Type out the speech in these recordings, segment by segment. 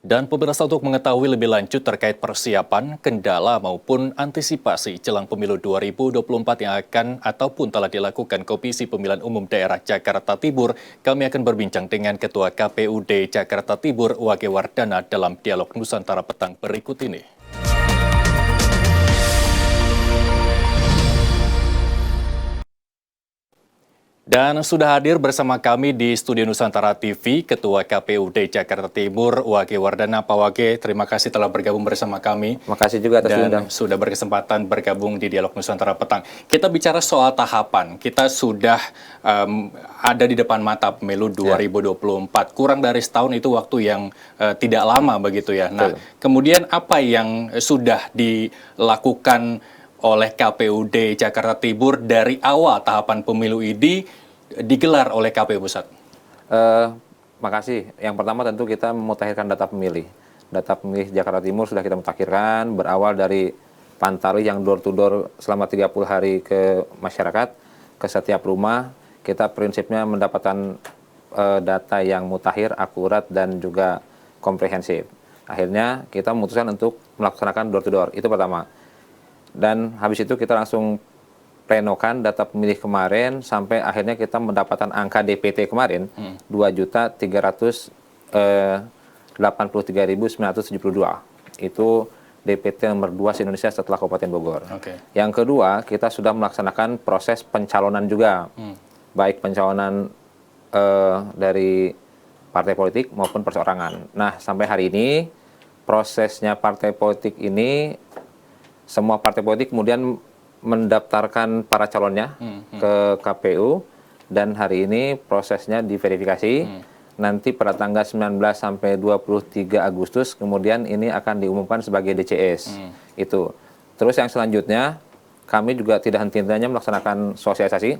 Dan pemirsa untuk mengetahui lebih lanjut terkait persiapan, kendala maupun antisipasi jelang pemilu 2024 yang akan ataupun telah dilakukan Komisi Pemilihan Umum Daerah Jakarta Timur, kami akan berbincang dengan Ketua KPUD Jakarta Timur, Wage Wardana dalam dialog Nusantara Petang berikut ini. Dan sudah hadir bersama kami di Studio Nusantara TV, Ketua KPUD Jakarta Timur, Wage Wardana. Pak Wage, terima kasih telah bergabung bersama kami. Terima kasih juga atas dan sudah berkesempatan bergabung di Dialog Nusantara Petang. Kita bicara soal tahapan, kita sudah ada di depan mata pemilu 2024. Kurang dari setahun itu waktu yang tidak lama begitu ya. Nah, kemudian apa yang sudah dilakukan oleh KPUD Jakarta Timur dari awal tahapan pemilu ini digelar oleh KPU Pusat? Makasih. Yang pertama tentu kita memutakhirkan data pemilih. Data pemilih Jakarta Timur sudah kita mutakhirkan, berawal dari pantali yang door to door selama 30 hari ke masyarakat, ke setiap rumah. Kita prinsipnya mendapatkan data yang mutakhir, akurat, dan juga komprehensif. Akhirnya kita memutuskan untuk melaksanakan door to door. Itu pertama. Dan habis itu kita langsung plenokan data pemilih kemarin sampai akhirnya kita mendapatkan angka DPT kemarin 2.383.972. Itu DPT nomor 2 se-Indonesia setelah Kabupaten Bogor. Yang kedua, kita sudah melaksanakan proses pencalonan juga. Baik pencalonan dari partai politik maupun perseorangan. Nah, sampai hari ini prosesnya partai politik ini, semua partai politik kemudian mendaftarkan para calonnya ke KPU, dan hari ini prosesnya diverifikasi. Nanti pada tanggal 19 sampai 23 Agustus kemudian ini akan diumumkan sebagai DCS. Itu. Terus yang selanjutnya kami juga tidak henti-hentinya melaksanakan sosialisasi,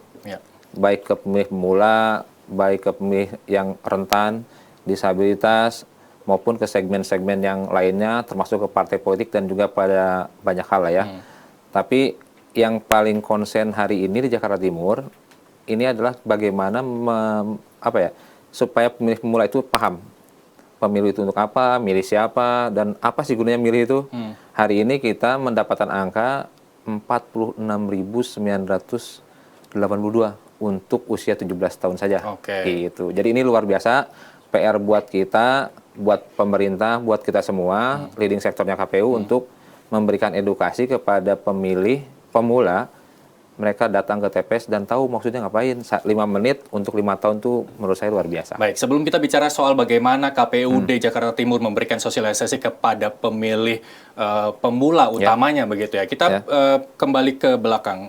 baik ke pemilih pemula, baik ke pemilih yang rentan, disabilitas, maupun ke segmen-segmen yang lainnya, termasuk ke partai politik dan juga pada banyak hal lah ya. Tapi yang paling konsen hari ini di Jakarta Timur, ini adalah bagaimana supaya pemilih pemula itu paham. Pemilu itu untuk apa, milih siapa, dan apa sih gunanya milih itu. Hari ini kita mendapatkan angka 46.982 untuk usia 17 tahun saja. Gitu. Jadi ini luar biasa. PR buat kita, buat pemerintah, buat kita semua, leading sektornya KPU untuk memberikan edukasi kepada pemilih pemula. Mereka datang ke TPS dan tahu maksudnya ngapain. 5 menit untuk 5 tahun tuh menurut saya luar biasa. Baik, sebelum kita bicara soal bagaimana KPUD Jakarta Timur memberikan sosialisasi kepada pemilih pemula utamanya begitu ya. Kita kembali ke belakang.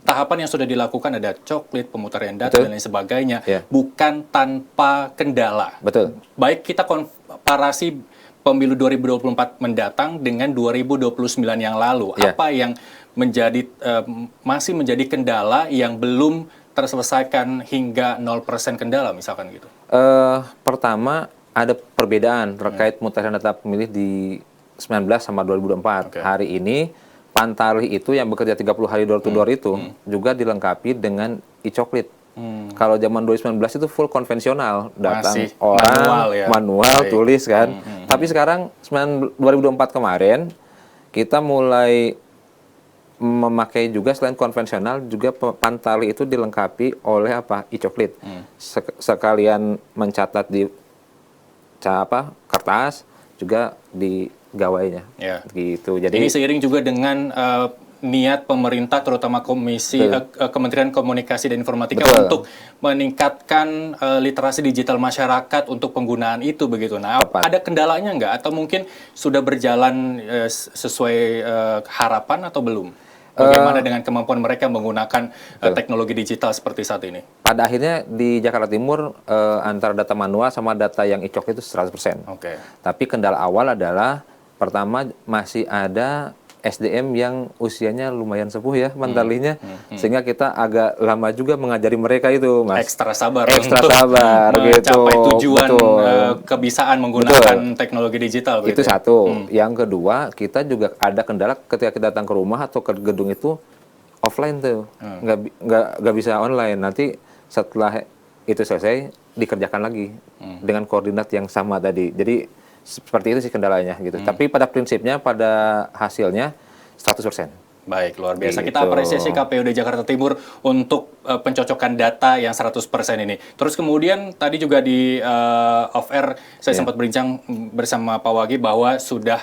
Tahapan yang sudah dilakukan ada coklit, pemutarian data, dan lain sebagainya, bukan tanpa kendala. Betul. Baik kita komparasi pemilu 2024 mendatang dengan 2029 yang lalu, apa yang masih menjadi kendala yang belum terselesaikan hingga 0% kendala misalkan gitu? Pertama, ada perbedaan terkait mutakhir data pemilih di 19 sama 2024. Hari ini pantali itu yang bekerja 30 hari door to door itu juga dilengkapi dengan e-coklit. Kalau zaman 2019 itu full konvensional, datang masih orang manual tulis kan. Tapi sekarang 2024 kemarin kita mulai memakai juga selain konvensional juga pantali itu dilengkapi oleh e-coklit. Sekalian mencatat di kertas juga di gawainya, gitu. Jadi ini seiring juga dengan niat pemerintah, terutama Kementerian Komunikasi dan Informatika untuk meningkatkan literasi digital masyarakat untuk penggunaan itu begitu. Nah, ada kendalanya nggak? Atau mungkin sudah berjalan sesuai harapan atau belum? Bagaimana dengan kemampuan mereka menggunakan teknologi digital seperti saat ini? Pada akhirnya di Jakarta Timur antara data manual sama data yang e-coklit itu 100%. Tapi kendala awal adalah pertama masih ada SDM yang usianya lumayan sepuh ya mentalinya, sehingga kita agak lama juga mengajari mereka itu, Mas. Ekstra sabar gitu. Mencapai tujuan kebisaan menggunakan teknologi digital. Itu satu. Yang kedua, kita juga ada kendala ketika kita datang ke rumah atau ke gedung itu offline tuh, nggak bisa online. Nanti setelah itu selesai dikerjakan lagi dengan koordinat yang sama tadi. Jadi Seperti itu sih kendalanya gitu. Tapi pada prinsipnya, pada hasilnya 100%. Baik, luar biasa. Kita Gitu. apresiasi KPUD Jakarta Timur untuk pencocokan data yang 100% ini. Terus kemudian tadi juga di off air saya sempat berbincang bersama Pak Wage bahwa sudah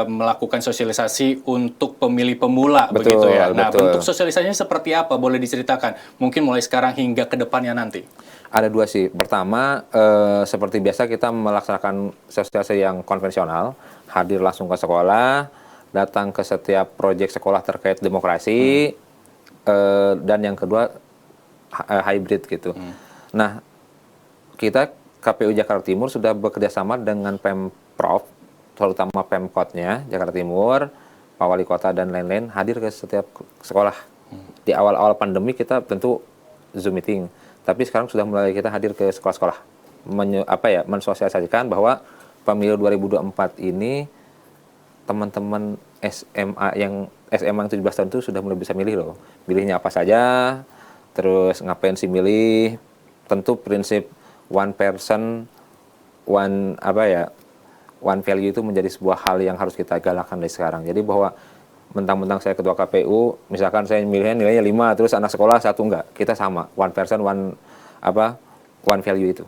melakukan sosialisasi untuk pemilih pemula, begitu ya. Nah, betul. bentuk sosialisasinya seperti apa? Boleh diceritakan? Mungkin mulai sekarang hingga ke depannya nanti. Ada dua sih. Pertama, seperti biasa kita melaksanakan sosialisasi yang konvensional, hadir langsung ke sekolah, datang ke setiap proyek sekolah terkait demokrasi, dan yang kedua hybrid gitu. Nah, kita KPU Jakarta Timur sudah bekerja sama dengan Pemprov, terutama Pemkotnya Jakarta Timur, Pak Wali Kota dan lain-lain hadir ke setiap sekolah. Di awal-awal pandemi kita tentu Zoom meeting, tapi sekarang sudah mulai kita hadir ke sekolah-sekolah, mensosialisasikan bahwa pemilu 2024 ini teman-teman SMA yang 17 tahun itu sudah mulai bisa milih loh. Milihnya apa saja, terus ngapain sih milih. Tentu prinsip one person, one value itu menjadi sebuah hal yang harus kita galakkan dari sekarang. Jadi bahwa mentang-mentang saya ketua KPU, misalkan saya milihnya nilainya 5, terus anak sekolah 1 enggak. Kita sama, one person, one value itu.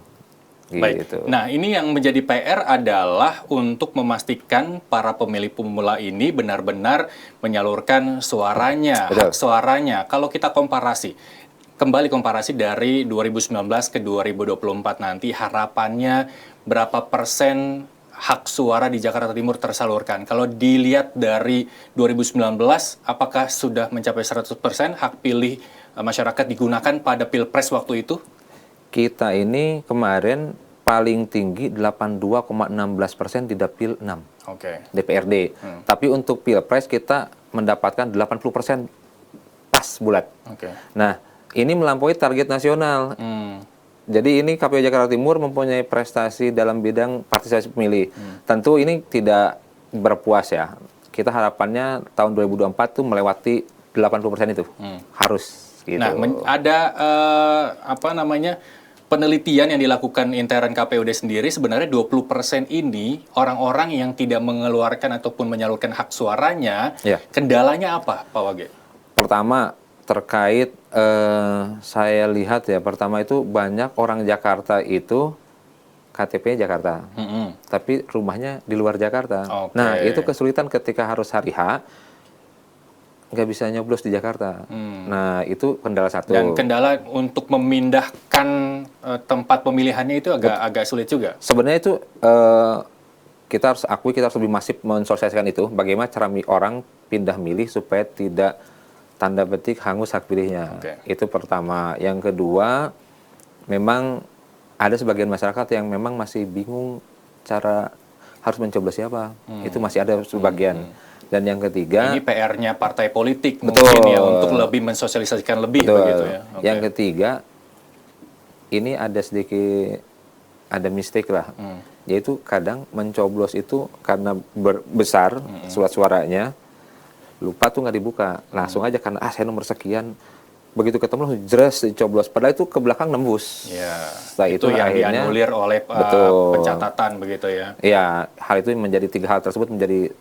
Baik. Gitu. Nah, ini yang menjadi PR adalah untuk memastikan para pemilih pemula ini benar-benar menyalurkan suaranya, Betul. hak suaranya. Kalau kita kembali komparasi dari 2019 ke 2024 nanti, harapannya berapa persen hak suara di Jakarta Timur tersalurkan? Kalau dilihat dari 2019, apakah sudah mencapai 100% hak pilih masyarakat digunakan pada Pilpres waktu itu? Kita ini kemarin paling tinggi 82,16% di Dapil 6 DPRD. Tapi untuk Pilpres kita mendapatkan 80% pas bulat. Nah, ini melampaui target nasional. Jadi ini KPU Jakarta Timur mempunyai prestasi dalam bidang partisipasi pemilih. Tentu ini tidak berpuas ya. Kita harapannya tahun 2024 tuh melewati 80% itu. Harus gitu. Nah, ada penelitian yang dilakukan intern KPUD sendiri, sebenarnya 20% ini orang-orang yang tidak mengeluarkan ataupun menyalurkan hak suaranya, kendalanya apa, Pak Wage? Pertama, terkait saya lihat ya, pertama itu banyak orang Jakarta itu KTP-nya Jakarta, tapi rumahnya di luar Jakarta. Nah, itu kesulitan ketika harus hari H, nggak bisa nyoblos di Jakarta. Nah, itu kendala satu. Dan kendala untuk memindahkan tempat pemilihannya itu agak sulit juga. Sebenarnya itu kita harus akui, kita harus lebih masif mensosialisasikan itu. Bagaimana cara orang pindah milih supaya tidak tanda petik hangus hak pilihnya. Itu pertama. Yang kedua, memang ada sebagian masyarakat yang memang masih bingung cara harus mencoblos siapa. Itu masih ada sebagian. Dan yang ketiga, ini PR-nya partai politik mungkin ya, untuk lebih mensosialisasikan lebih begitu ya. Yang ketiga, ini ada mistake lah. Yaitu kadang mencoblos itu karena besar surat-suaranya, lupa tuh nggak dibuka. Langsung aja karena saya nomor sekian, begitu ketemu jelas dicoblos. Padahal itu ke belakang nembus. Setelah itu yang akhirnya dianulir oleh pencatatan begitu ya. Iya, hal itu menjadi 3 hal tersebut menjadi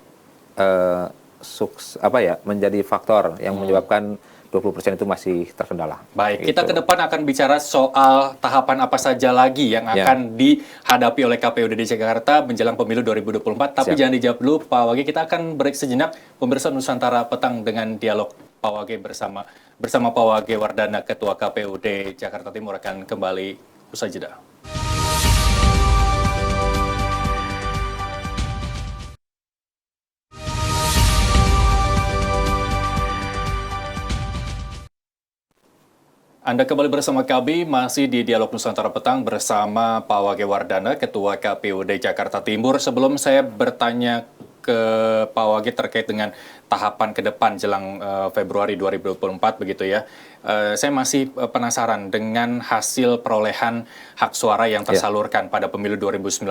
menjadi faktor yang menyebabkan 20% itu masih terkendala. Baik, kita ke depan akan bicara soal tahapan apa saja lagi yang akan dihadapi oleh KPUD Jakarta menjelang pemilu 2024. Tapi jangan dijawab dulu, Pak Wage. Kita akan break sejenak. Pemirsa Nusantara Petang dengan dialog Pak Wage bersama Pak Wage Wardana, Ketua KPUD Jakarta Timur, akan kembali usai jeda. Anda kembali bersama kami, masih di Dialog Nusantara Petang bersama Pak Wage Wardana, Ketua KPUD Jakarta Timur. Sebelum saya bertanya ke Pak Wage terkait dengan tahapan ke depan jelang Februari 2024 begitu ya, saya masih penasaran dengan hasil perolehan hak suara yang tersalurkan pada pemilu 2019.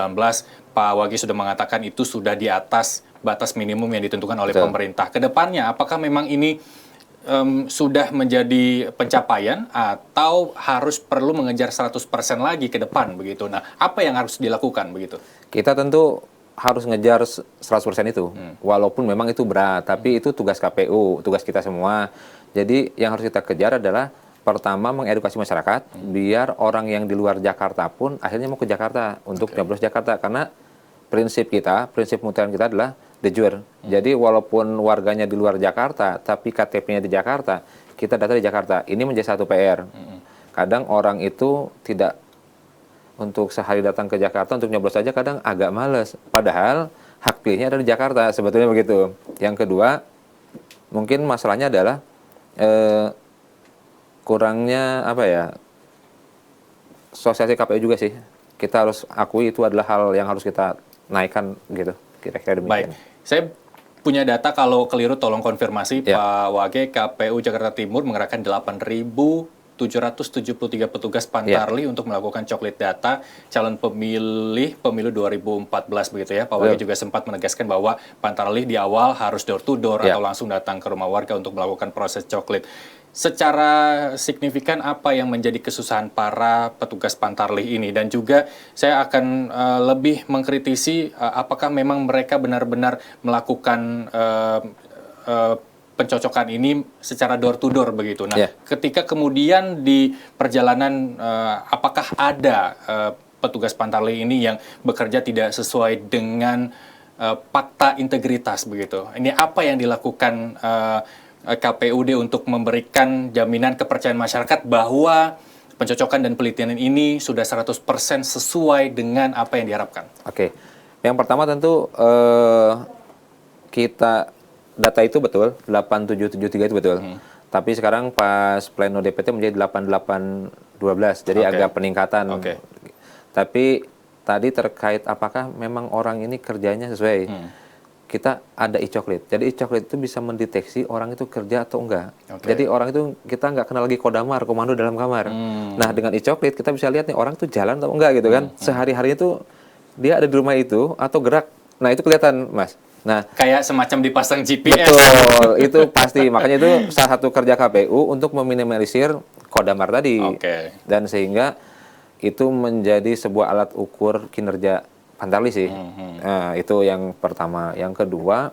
Pak Wage sudah mengatakan itu sudah di atas batas minimum yang ditentukan oleh pemerintah. Ke depannya, apakah memang ini sudah menjadi pencapaian atau harus perlu mengejar 100% lagi ke depan begitu? Nah, apa yang harus dilakukan begitu? Kita tentu harus ngejar 100% itu. Walaupun memang itu berat, tapi itu tugas KPU, tugas kita semua. Jadi yang harus kita kejar adalah pertama mengedukasi masyarakat biar orang yang di luar Jakarta pun akhirnya mau ke Jakarta untuk nyoblos Jakarta, karena prinsip pemutahiran kita adalah de jure. Jadi walaupun warganya di luar Jakarta tapi KTP-nya di Jakarta, kita data di Jakarta. Ini menjadi satu PR. Kadang orang itu tidak untuk sehari datang ke Jakarta untuk nyoblos saja kadang agak males. Padahal hak pilihnya ada di Jakarta, sebetulnya begitu. Yang kedua, mungkin masalahnya adalah kurangnya apa ya, sosialisasi KPU juga sih. Kita harus akui itu adalah hal yang harus kita naikkan gitu. Kira-kira demikian. Baik, saya punya data, kalau keliru tolong konfirmasi Pak Wage. KPU Jakarta Timur mengerahkan 8.773 petugas Pantarlih untuk melakukan coklit data calon pemilih pemilu 2014 begitu ya. Pak Wage juga sempat menegaskan bahwa Pantarlih di awal harus door to door atau langsung datang ke rumah warga untuk melakukan proses coklit. Secara signifikan apa yang menjadi kesusahan para petugas Pantarlih ini, dan juga saya akan lebih mengkritisi apakah memang mereka benar-benar melakukan pencocokan ini secara door to door begitu. Nah, ketika kemudian di perjalanan apakah ada petugas Pantarlih ini yang bekerja tidak sesuai dengan fakta integritas begitu? Ini apa yang dilakukan KPUD untuk memberikan jaminan kepercayaan masyarakat bahwa pencocokan dan penelitian ini sudah 100% sesuai dengan apa yang diharapkan? Oke. Yang pertama tentu kita data itu betul, 8773 itu betul. Tapi sekarang pas pleno DPT menjadi 8812, jadi agak peningkatan. Tapi tadi terkait apakah memang orang ini kerjanya sesuai. Kita ada e-coklit. Jadi e-coklit itu bisa mendeteksi orang itu kerja atau enggak. Jadi orang itu kita nggak kenal lagi kodamar, komando dalam kamar. Nah, dengan e-coklit kita bisa lihat nih orang itu jalan atau enggak gitu kan. Sehari-harinya itu dia ada di rumah itu atau gerak. Nah, itu kelihatan, Mas. Nah, kayak semacam dipasang GPS. Betul, itu pasti. Makanya itu salah satu kerja KPU untuk meminimalisir kodamar tadi. Dan sehingga itu menjadi sebuah alat ukur kinerja Pantarlih sih. Nah, itu yang pertama. Yang kedua,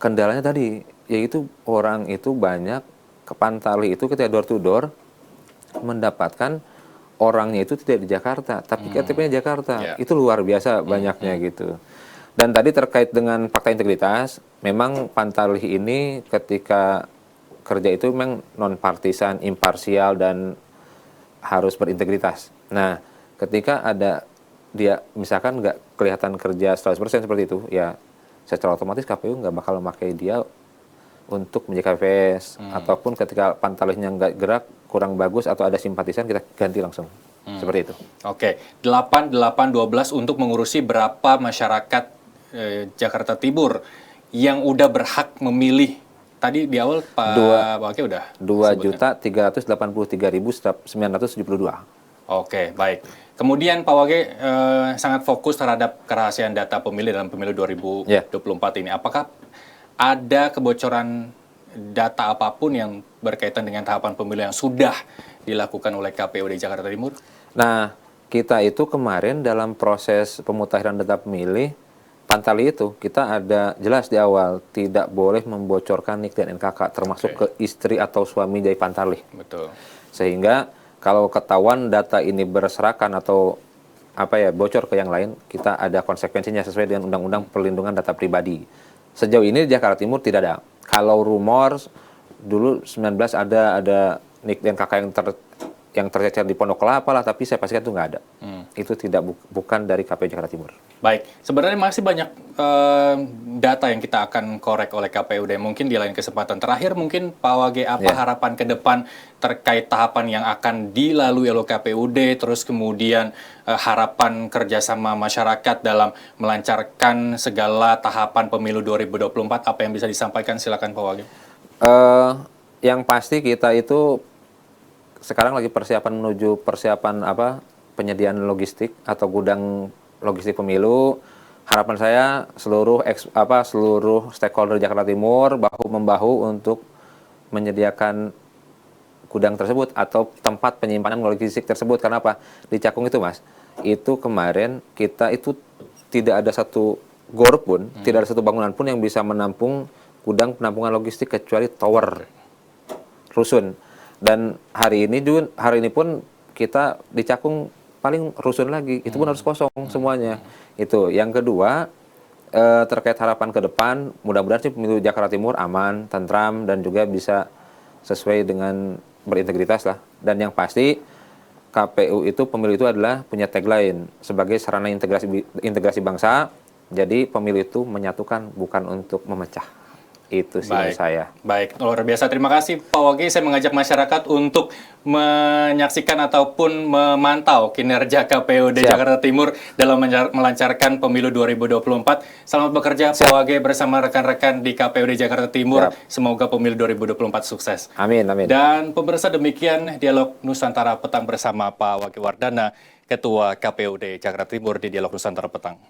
kendalanya tadi, yaitu orang itu banyak ke Pantarlih itu ketika door to door mendapatkan orangnya itu tidak di Jakarta, tapi KTP-nya Jakarta. Itu luar biasa banyaknya gitu. Dan tadi terkait dengan fakta integritas, memang Pantarlih ini ketika kerja itu memang non-partisan, imparsial, dan harus berintegritas. Nah, ketika ada dia misalkan nggak kelihatan kerja 100% seperti itu, ya secara otomatis KPU nggak bakal memakai dia untuk menjaga KPS. Ataupun ketika Pantarlihnya nggak gerak, kurang bagus, atau ada simpatisan, kita ganti langsung. Seperti itu. 8812 untuk mengurusi berapa masyarakat Jakarta Timur yang udah berhak memilih. Tadi di awal Pak Wage udah 2.383.972. Baik. Kemudian Pak Wage sangat fokus terhadap kerahasiaan data pemilih dalam pemilu 2024 ini. Apakah ada kebocoran data apapun yang berkaitan dengan tahapan pemilu yang sudah dilakukan oleh KPU di Jakarta Timur? Nah, kita itu kemarin dalam proses pemutahiran data pemilih Pantarlih itu kita ada jelas di awal tidak boleh membocorkan NIK dan NKK termasuk ke istri atau suami dari Pantarlih. Betul. Sehingga kalau ketahuan data ini berserakan atau bocor ke yang lain, kita ada konsekuensinya sesuai dengan Undang-Undang Perlindungan Data Pribadi. Sejauh ini di Jakarta Timur tidak ada. Kalau rumor dulu 19 ada NIK dan KK yang tercecer di Pondok Kelapa lah, tapi saya pastikan itu nggak ada. Itu bukan dari KPU Jakarta Timur. Baik, sebenarnya masih banyak data yang kita akan korek oleh KPU dan mungkin di lain kesempatan. Terakhir mungkin Pak Wage, apa harapan ke depan terkait tahapan yang akan dilalui oleh KPUD, terus kemudian harapan kerjasama masyarakat dalam melancarkan segala tahapan pemilu 2024, apa yang bisa disampaikan? Silakan Pak Wage. Yang pasti kita itu sekarang lagi menuju persiapan penyediaan logistik atau gudang logistik pemilu. Harapan saya seluruh stakeholder Jakarta Timur bahu-membahu untuk menyediakan gudang tersebut atau tempat penyimpanan logistik tersebut. Karena apa? Di Cakung itu, Mas, itu kemarin kita itu tidak ada satu gor pun, tidak ada satu bangunan pun yang bisa menampung gudang penampungan logistik kecuali tower rusun. Dan hari ini pun kita di Cakung paling rusun lagi, itu pun harus kosong semuanya. Itu. Yang kedua, terkait harapan ke depan, mudah-mudahan sih pemilu Jakarta Timur aman, tentram, dan juga bisa sesuai dengan berintegritas lah. Dan yang pasti KPU itu, pemilu itu adalah punya tagline sebagai sarana integrasi bangsa. Jadi pemilu itu menyatukan, bukan untuk memecah. Itu sih dari saya. Baik, luar biasa. Terima kasih Pak Wage. Saya mengajak masyarakat untuk menyaksikan ataupun memantau kinerja KPUD Jakarta Timur dalam melancarkan pemilu 2024. Selamat bekerja Pak Wage bersama rekan-rekan di KPUD Jakarta Timur. Semoga pemilu 2024 sukses. Amin, amin. Dan pemirsa, demikian dialog Nusantara Petang bersama Pak Wage Wardana, Ketua KPUD Jakarta Timur di Dialog Nusantara Petang.